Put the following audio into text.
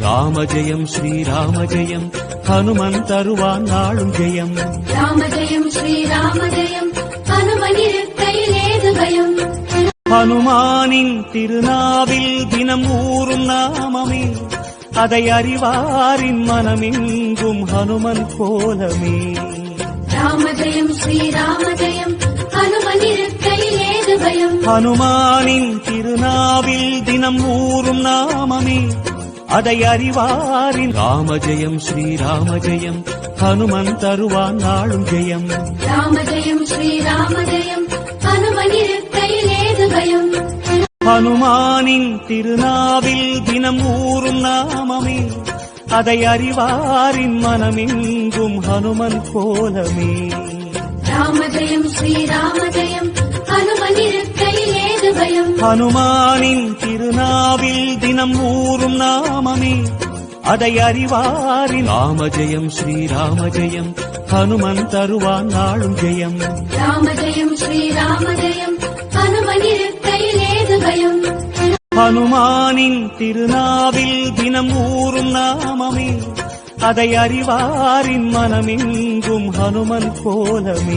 ராம ஜெயம் ஸ்ரீராம ஜெயம் ஹனுமன் தருவான் நாளும் ஜெயம். ராம ஜெயம் ஸ்ரீராம ஜெயம் ஹனுமனிருக்கையில் ஏது பயம். ஹனுமானின் திருநாவில் தினம் ஊறும் நாமமே, அதை அறிவாரின் மனமெங்கும் ஹனுமன் கோலமே. ராம ஜெயம் ஸ்ரீராம ஜெயம் ஹனுமனிருக்கையில் ஏது பயம். ஹனுமானின் திருநாவில் தினம் ஊறும் நாமமே, அதை அறிவாரின் ராம ஜெயம் ஸ்ரீராம ஜெயம் ஹனுமன் தருவான் நாளும் ஜெயம். ராம ஜெயம் ஸ்ரீராம ஜெயம் ஹனுமனிருக்கையில் ஏது பயம். ஹனுமானின் திருநாவில் தினம் ஊறும் நாமமே, அதை அறிவாரின் மனமெங்கும் ஹனுமன் கோலமே. ராம ஜெயம் ஸ்ரீராம ஜெயம் ஹனுமனிருக்கையில் ஏது பயம். ஹனுமானின் திருநாவில் தினம் ஊறும் நாமமே, அதை அறிவாரின் ராம ஜெயம் ஸ்ரீராம ஜெயம் ஹனுமன் தருவான் நாளும் ஜெயம். ராம ஜெயம் ஸ்ரீராம ஜெயம் ஹனுமனிருக்கையில் ஏது பயம். ஹனுமானின் திருநாவில் தினம் ஊறும் நாமமே, அதை அறிவாரின் மனமெங்கும் ஹனுமன் கோலமே.